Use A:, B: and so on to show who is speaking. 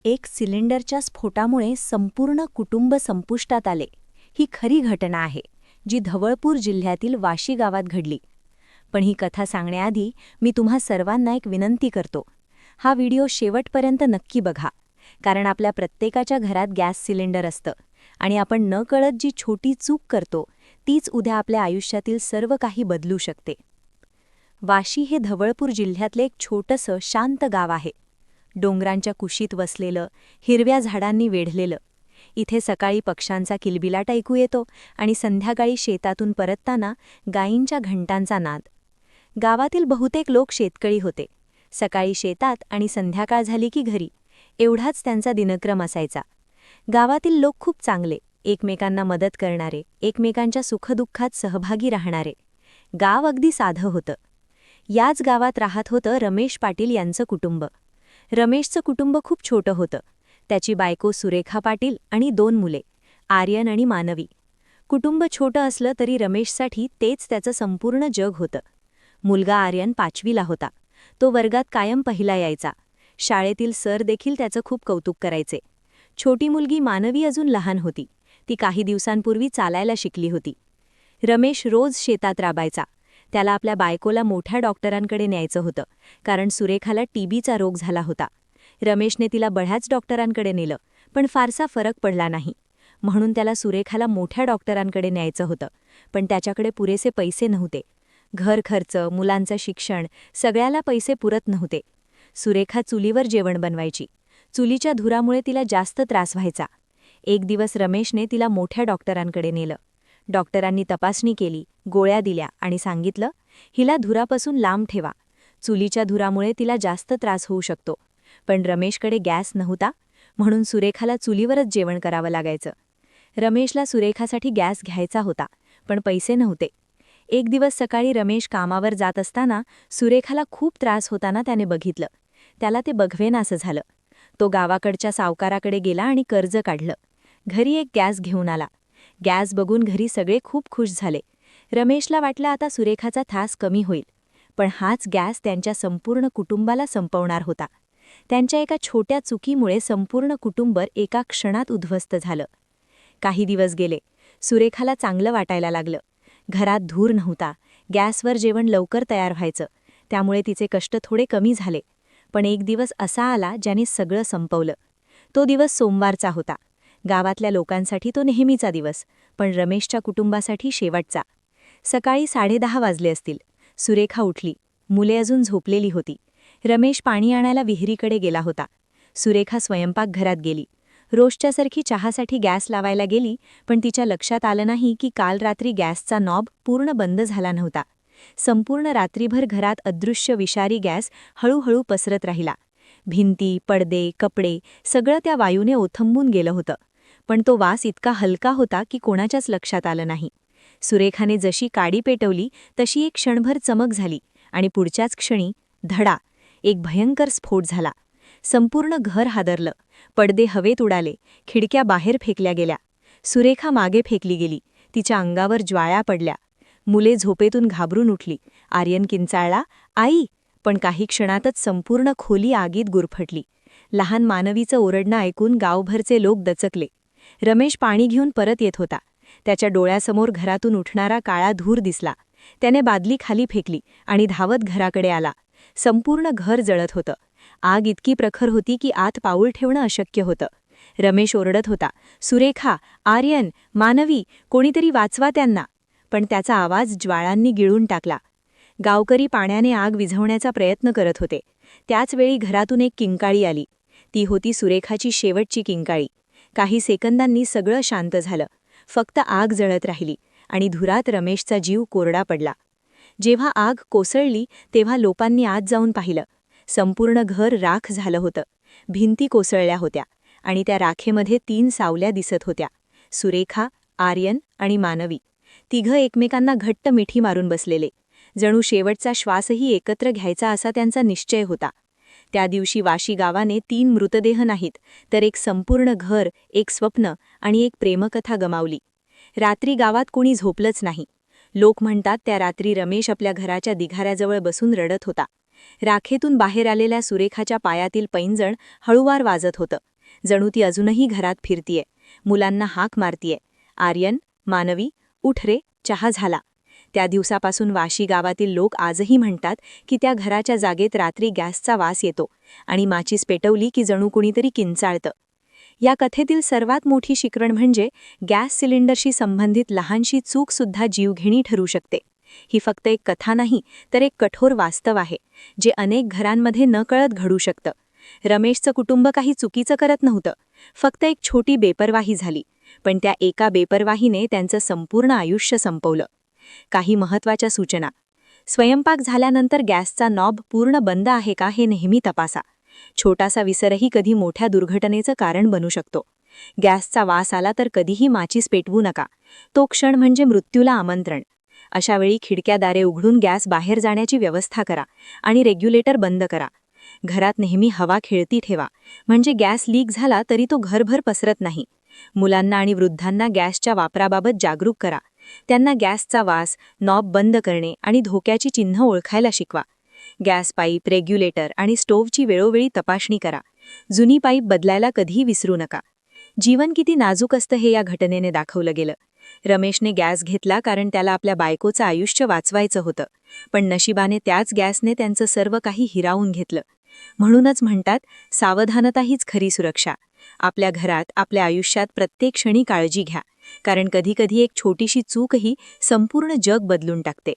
A: एक सिलेंडरच्या स्फोटामुळे संपूर्ण कुटुंब संपुष्टात आले. ही खरी घटना आहे, जी धवळपूर जिल्ह्यातील वाशी गावात घडली. पण ही कथा सांगण्याआधी मी तुम्हा सर्वांना एक विनंती करतो. हा व्हिडिओ शेवटपर्यंत नक्की बघा, कारण आपल्या प्रत्येकाच्या घरात गॅस सिलेंडर असतं आणि आपण नकळत जी छोटी चूक करतो, तीच उद्या आपल्या आयुष्यातील सर्व काही बदलू शकते. वाशी हे धवळपूर जिल्ह्यातले एक छोटंसं शांत गाव आहे. डोंगरांच्या कुशीत वसलेलं, हिरव्या झाडांनी वेढलेलं. इथे सकाळी पक्ष्यांचा किलबिलाट ऐकू येतो आणि संध्याकाळी शेतातून परतताना गायींच्या घंटांचा नाद. गावातील बहुतेक लोक शेतकरी होते. सकाळी शेतात आणि संध्याकाळ झाली की घरी, एवढाच त्यांचा दिनक्रम असायचा. गावातील लोक खूप चांगले, एकमेकांना मदत करणारे, एकमेकांच्या सुखदुःखात सहभागी राहणारे. गाव अगदी साधं होतं. याच गावात राहत होतं रमेश पाटील यांचं कुटुंब. रमेशचं कुटुंब खूप छोटं होतं. त्याची बायको सुरेखा पाटील आणि 2 मुले, आर्यन आणि मानवी. कुटुंब छोटं असलं तरी रमेशसाठी तेच त्याचं संपूर्ण जग होतं. मुलगा आर्यन 5वीला होता. तो वर्गात कायम पहिला यायचा. शाळेतील सर देखील त्याचं खूप कौतुक करायचे. छोटी मुलगी मानवी अजून लहान होती. ती काही दिवसांपूर्वी चालायला शिकली होती. रमेश रोज शेतात राबायचा. त्याला आपल्या बायकोला मोठ्या डॉक्टरांकडे न्यायचं होतं, कारण सुरेखाला टीबीचा रोग झाला होता. रमेशने तिला बऱ्याच डॉक्टरांकडे नेलं, पण फारसा फरक पडला नाही. म्हणून त्याला सुरेखाला मोठ्या डॉक्टरांकडे न्यायचं होतं, पण त्याच्याकडे पुरेसे पैसे नव्हते. घर खर्च, मुलांचं शिक्षण, सगळ्याला पैसे पुरत नव्हते. सुरेखा चुलीवर जेवण बनवायची. चुलीच्या धुरामुळे तिला जास्त त्रास व्हायचा. एक दिवस रमेशने तिला मोठ्या डॉक्टरांकडे नेलं. डॉक्टरांनी तपासणी केली, गोळ्या दिल्या आणि सांगितलं, हिला धुरापासून लांब ठेवा. चुलीच्या धुरामुळे तिला जास्त त्रास होऊ शकतो. पण रमेशकडे गॅस नव्हता, म्हणून सुरेखाला चुलीवरच जेवण करावं लागायचं. रमेशला सुरेखासाठी गॅस घ्यायचा होता, पण पैसे नव्हते. एक दिवस सकाळी रमेश कामावर जात असताना सुरेखाला खूप त्रास होताना त्याने बघितलं. त्याला ते बघवेनासं झालं. तो गावाकडच्या सावकाराकडे गेला आणि कर्ज काढलं. घरी एक गॅस घेऊन आला. गॅस बघून घरी सगळे खूप खुश झाले. रमेशला वाटलं आता सुरेखाचा त्रास कमी होईल. पण हाच गॅस त्यांच्या संपूर्ण कुटुंबाला संपवणार होता. त्यांच्या एका छोट्या चुकीमुळे संपूर्ण कुटुंब एका क्षणात उद्ध्वस्त झालं. काही दिवस गेले. सुरेखाला चांगलं वाटायला लागलं. घरात धूर नव्हता. गॅसवर जेवण लवकर तयार व्हायचं. त्यामुळे तिचे कष्ट थोडे कमी झाले. पण एक दिवस असा आला ज्याने सगळं संपवलं. तो दिवस सोमवारचा होता. गावातल्या लोकांसाठी तो नेहमीचा दिवस, पण रमेशच्या कुटुंबासाठी शेवटचा. सकाळी 10:30 वाजले असतील. सुरेखा उठली. मुले अजून झोपलेली होती. रमेश पाणी आणायला विहिरीकडे गेला होता. सुरेखा स्वयंपाकघरात गेली. रोजच्यासारखी चहासाठी गॅस लावायला गेली, पण तिच्या लक्षात आलं नाही की काल रात्री गॅसचा नॉब पूर्ण बंद झाला नव्हता. संपूर्ण रात्रीभर घरात अदृश्य विषारी गॅस हळूहळू पसरत राहिला. भिंती, पडदे, कपडे सगळं त्या वायूने ओथंबून गेलं होतं. पण तो वास इतका हलका होता की कोणाच्याच लक्षात आलं नाही. सुरेखाने जशी काडी पेटवली तशी एक क्षणभर चमक झाली आणि पुढच्याच क्षणी धडा, एक भयंकर स्फोट झाला. संपूर्ण घर हादरलं. पडदे हवेत उडाले. खिडक्या बाहेर फेकल्या गेल्या. सुरेखा मागे फेकली गेली. तिच्या अंगावर ज्वाळा पडल्या. मुले झोपेतून घाबरून उठली. आर्यन किंचाळला, आई! पण काही क्षणातच संपूर्ण खोली आगीत गुरफटली. लहान मानवीचं ओरडणं ऐकून गावभरचे लोक दचकले. रमेश पाणी घेऊन परत येत होता. त्याच्या डोळ्यासमोर घरातून उठणारा काळा धूर दिसला. त्याने बादली खाली फेकली आणि धावत घराकडे आला. संपूर्ण घर जळत होतं. आग इतकी प्रखर होती की आत पाऊल ठेवणं अशक्य होतं. रमेश ओरडत होता, सुरेखा, आर्यन, मानवी, कोणीतरी वाचवा त्यांना. पण त्याचा आवाज ज्वाळांनी गिळून टाकला. गावकरी पाण्याने आग विझवण्याचा प्रयत्न करत होते. त्याचवेळी घरातून एक किंकाळी आली. ती होती सुरेखाची शेवटची किंकाळी. काही सेकंदांनी सगळं शांत झालं. फक्त आग जळत राहिली आणि धुरात रमेशचा जीव कोरडा पडला. जेव्हा आग कोसळली तेव्हा लोकांनी आत जाऊन पाहिलं. संपूर्ण घर राख झालं होतं. भिंती कोसळल्या होत्या आणि त्या राखेमध्ये 3 सावल्या दिसत होत्या. सुरेखा, आर्यन आणि मानवी. तिघं एकमेकांना घट्ट मिठी मारून बसलेले. जणू शेवटचा श्वासही एकत्र घ्यायचा असा त्यांचा निश्चय होता. त्या दिवशी वाशी गावाने 3 मृतदेह नाहीत, तर एक संपूर्ण घर, एक स्वप्न आणि एक प्रेमकथा गमावली. रात्री गावात कोणी झोपलंच नाही. लोक म्हणतात त्या रात्री रमेश आपल्या घराच्या दिघाऱ्याजवळ बसून रडत होता. राखेतून बाहेर आलेल्या सुरेखाच्या पायातील पैंजण हळूवार वाजत होतं. जणू ती अजूनही घरात फिरतीये, मुलांना हाक मारतीये, आर्यन, मानवी, उठ रे, चहा झाला. त्या दिवसापासून वाशी गावातील लोक आजही म्हणतात की त्या घराच्या जागेत रात्री गॅसचा वास येतो आणि माचीस पेटवली की जणू कुणीतरी किंचाळतं. या कथेतील सर्वात मोठी शिकवण म्हणजे गॅस सिलेंडरशी संबंधित लहानशी चूकसुद्धा जीवघेणी ठरू शकते. ही फक्त एक कथा नाही, तर एक कठोर वास्तव आहे, जे अनेक घरांमध्ये नकळत घडू शकतं. रमेशचं कुटुंब काही चुकीचं करत नव्हतं, फक्त एक छोटी बेपरवाही झाली, पण त्या एका बेपरवाहीने त्यांचं संपूर्ण आयुष्य संपवलं. काही महत्त्वाच्या सूचना. स्वयंपाक झाल्यानंतर गॅसचा नॉब पूर्ण बंद आहे का हे नेहमी तपासा. छोटासा विसरही कधी मोठ्या दुर्घटनेचं कारण बनू शकतो. गॅसचा वास आला तर कधीही माचीस पेटवू नका. तो क्षण म्हणजे मृत्यूला आमंत्रण. अशा वेळी खिडक्या दारे उघडून गॅस बाहेर जाण्याची व्यवस्था करा आणि रेग्युलेटर बंद करा. घरात नेहमी हवा खेळती ठेवा, म्हणजे गॅस लीक झाला तरी तो घरभर पसरत नाही. मुलांना आणि वृद्धांना गॅसच्या वापराबाबत जागरूक करा. त्यांना गॅसचा वास, नॉब बंद करणे आणि धोक्याची चिन्ह ओळखायला शिकवा. गॅस पाईप, रेग्युलेटर आणि स्टोव्हची वेळोवेळी तपासणी करा. जुनी पाईप बदलायला कधीही विसरू नका. जीवन किती नाजूक असतं हे या घटनेने दाखवलं गेलं. रमेशने गॅस घेतला कारण त्याला आपल्या बायकोचं आयुष्य वाचवायचं होतं, पण नशिबाने त्याच गॅसने त्यांचं सर्व काही हिरावून घेतलं. म्हणूनच म्हणतात, सावधानता हीच खरी सुरक्षा. आपल्या घरात, आपल्या आयुष्यात प्रत्येक क्षणी काळजी घ्या, कारण कधीकधी एक छोटीशी चूकही संपूर्ण जग बदलून टाकते.